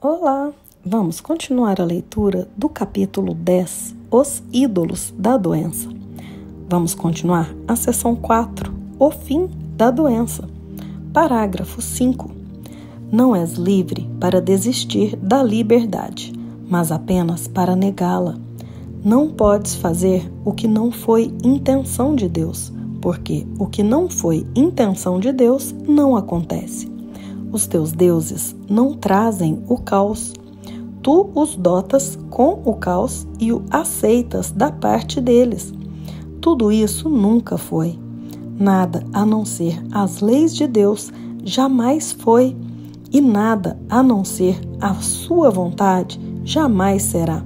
Olá! Vamos continuar a leitura do capítulo 10, Os ídolos da doença. Vamos continuar a seção 4, O fim da doença. Parágrafo 5. Não és livre para desistir da liberdade, mas apenas para negá-la. Não podes fazer o que não foi intenção de Deus, porque o que não foi intenção de Deus não acontece. Os teus deuses não trazem o caos. Tu os dotas com o caos e o aceitas da parte deles. Tudo isso nunca foi. Nada a não ser as leis de Deus jamais foi, e nada a não ser a sua vontade jamais será.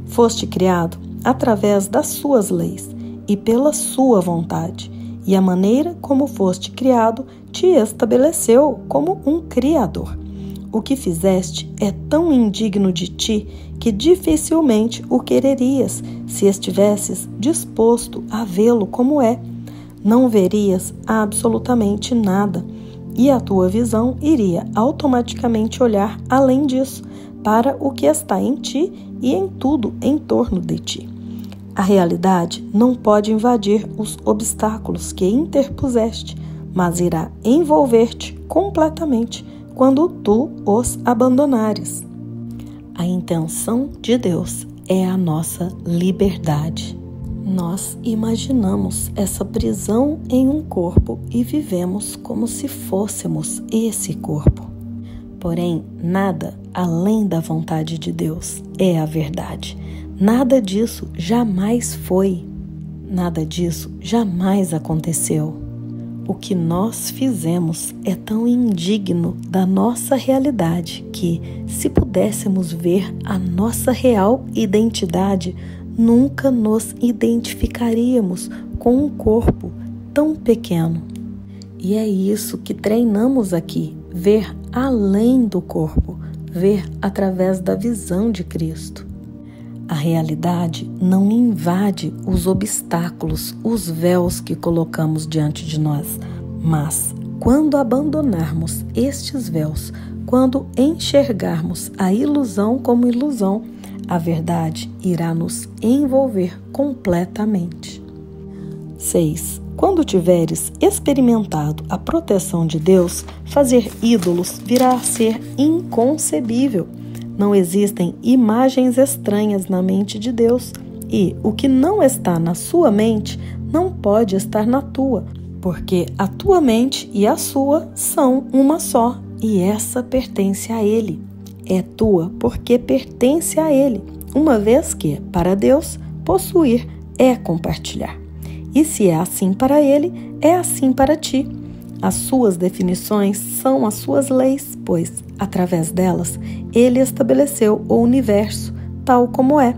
Foste criado através das suas leis e pela sua vontade, e a maneira como foste criado te estabeleceu como um criador. O que fizeste é tão indigno de ti que dificilmente o quererias se estivesses disposto a vê-lo como é. Não verias absolutamente nada, e a tua visão iria automaticamente olhar além disso, para o que está em ti e em tudo em torno de ti. A realidade não pode invadir os obstáculos que interpuseste, mas irá envolver-te completamente quando tu os abandonares. A intenção de Deus é a nossa liberdade. Nós imaginamos essa prisão em um corpo e vivemos como se fôssemos esse corpo. Porém, nada além da vontade de Deus é a verdade. Nada disso jamais foi. Nada disso jamais aconteceu. O que nós fizemos é tão indigno da nossa realidade que, se pudéssemos ver a nossa real identidade, nunca nos identificaríamos com um corpo tão pequeno. E é isso que treinamos aqui, ver além do corpo, ver através da visão de Cristo. A realidade não invade os obstáculos, os véus que colocamos diante de nós, mas quando abandonarmos estes véus, quando enxergarmos a ilusão como ilusão, a verdade irá nos envolver completamente. 6. Quando tiveres experimentado a proteção de Deus, fazer ídolos virá a ser inconcebível. Não existem imagens estranhas na mente de Deus, e o que não está na sua mente não pode estar na tua, porque a tua mente e a sua são uma só, e essa pertence a Ele. É tua porque pertence a Ele, uma vez que, para Deus, possuir é compartilhar. E se é assim para Ele, é assim para ti. As suas definições são as suas leis, pois, através delas, Ele estabeleceu o universo tal como é.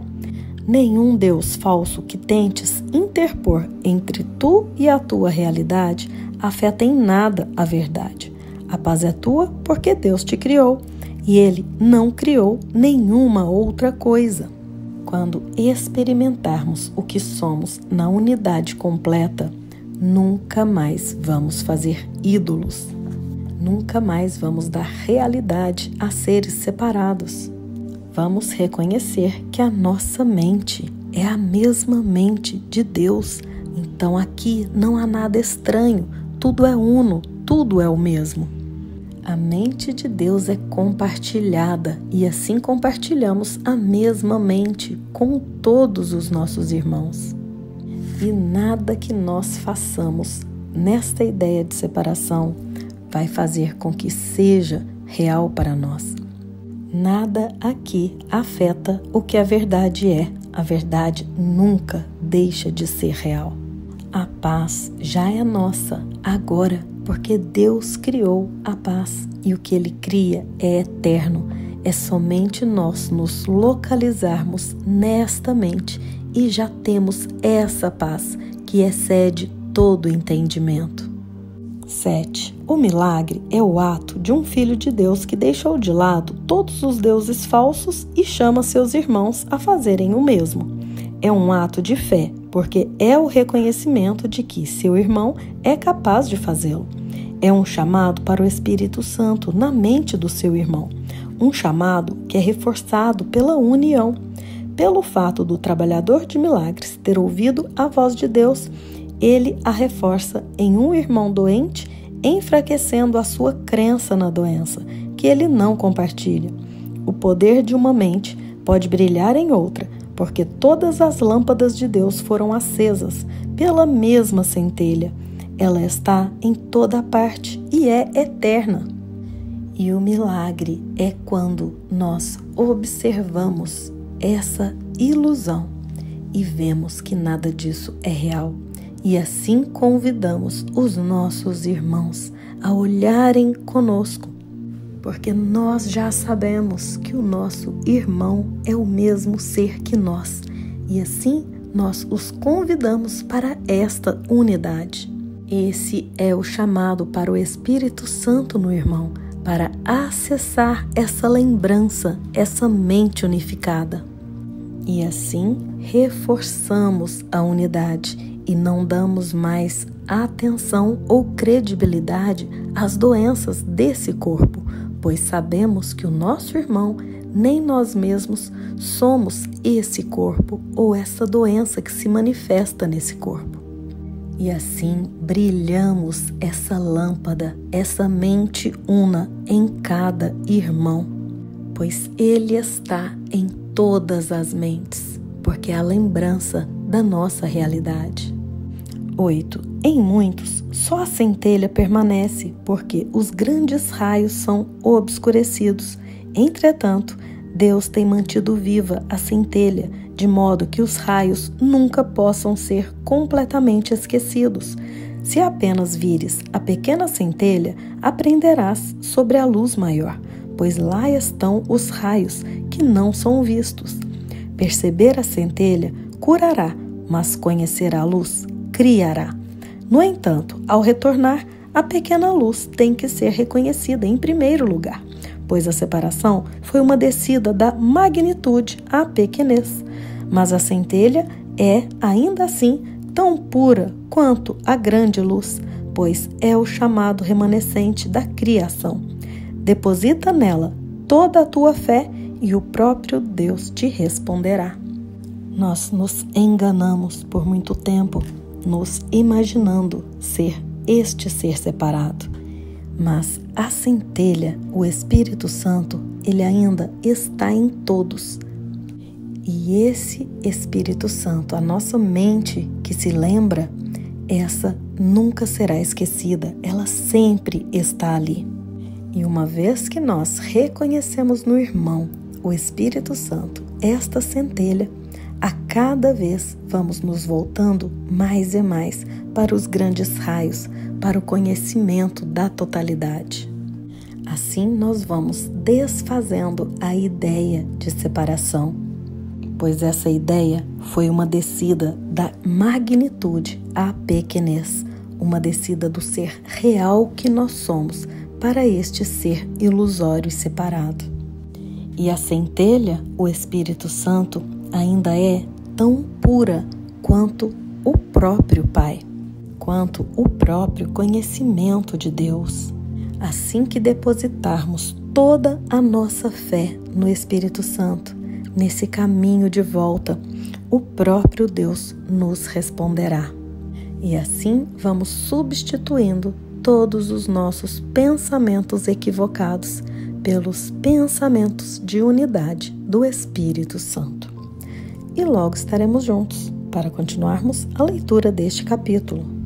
Nenhum Deus falso que tentes interpor entre tu e a tua realidade afeta em nada a verdade. A paz é tua porque Deus te criou, e Ele não criou nenhuma outra coisa. Quando experimentarmos o que somos na unidade completa, nunca mais vamos fazer ídolos. Nunca mais vamos dar realidade a seres separados. Vamos reconhecer que a nossa mente é a mesma mente de Deus. Então aqui não há nada estranho, tudo é uno, tudo é o mesmo. A mente de Deus é compartilhada e assim compartilhamos a mesma mente com todos os nossos irmãos. E nada que nós façamos nesta ideia de separação vai fazer com que seja real para nós. Nada aqui afeta o que a verdade é. A verdade nunca deixa de ser real. A paz já é nossa agora, porque Deus criou a paz e o que Ele cria é eterno. É somente nós nos localizarmos nesta mente e já temos essa paz que excede todo entendimento. 7. O milagre é o ato de um filho de Deus que deixou de lado todos os deuses falsos e chama seus irmãos a fazerem o mesmo. É um ato de fé, porque é o reconhecimento de que seu irmão é capaz de fazê-lo. É um chamado para o Espírito Santo na mente do seu irmão. um chamado que é reforçado pela união. Pelo fato do trabalhador de milagres ter ouvido a voz de Deus, ele a reforça em um irmão doente, enfraquecendo a sua crença na doença, que ele não compartilha. O poder de uma mente pode brilhar em outra, porque todas as lâmpadas de Deus foram acesas pela mesma centelha. Ela está em toda parte e é eterna. E o milagre é quando nós observamos essa ilusão e vemos que nada disso é real. E assim convidamos os nossos irmãos a olharem conosco, porque nós já sabemos que o nosso irmão é o mesmo ser que nós. E assim nós os convidamos para esta unidade. Esse é o chamado para o Espírito Santo no irmão, para acessar essa lembrança, essa mente unificada. E assim reforçamos a unidade e não damos mais atenção ou credibilidade às doenças desse corpo, pois sabemos que o nosso irmão, nem nós mesmos, somos esse corpo ou essa doença que se manifesta nesse corpo. E assim brilhamos essa lâmpada, essa mente una em cada irmão, pois ele está em todas as mentes, porque é a lembrança da nossa realidade. 8. Em muitos, só a centelha permanece, porque os grandes raios são obscurecidos. Entretanto, Deus tem mantido viva a centelha, de modo que os raios nunca possam ser completamente esquecidos. Se apenas vires a pequena centelha, aprenderás sobre a luz maior, pois lá estão os raios que não são vistos. Perceber a centelha curará, mas conhecer a luz criará. No entanto, ao retornar, a pequena luz tem que ser reconhecida em primeiro lugar, pois a separação foi uma descida da magnitude à pequenez. Mas a centelha é, ainda assim, tão pura quanto a grande luz, pois é o chamado remanescente da criação. Deposita nela toda a tua fé e o próprio Deus te responderá. Nós nos enganamos por muito tempo, nos imaginando ser este ser separado. Mas a centelha, o Espírito Santo, ele ainda está em todos. E esse Espírito Santo, a nossa mente que se lembra, essa nunca será esquecida, ela sempre está ali. E uma vez que nós reconhecemos no irmão o Espírito Santo, esta centelha, a cada vez vamos nos voltando mais e mais para os grandes raios, para o conhecimento da totalidade. Assim nós vamos desfazendo a ideia de separação, pois essa ideia foi uma descida da magnitude à pequenez, uma descida do ser real que nós somos para este ser ilusório e separado. E a centelha, o Espírito Santo, ainda é tão pura quanto o próprio Pai, quanto o próprio conhecimento de Deus. Assim que depositarmos toda a nossa fé no Espírito Santo, nesse caminho de volta, o próprio Deus nos responderá. E assim vamos substituindo todos os nossos pensamentos equivocados pelos pensamentos de unidade do Espírito Santo. E logo estaremos juntos para continuarmos a leitura deste capítulo.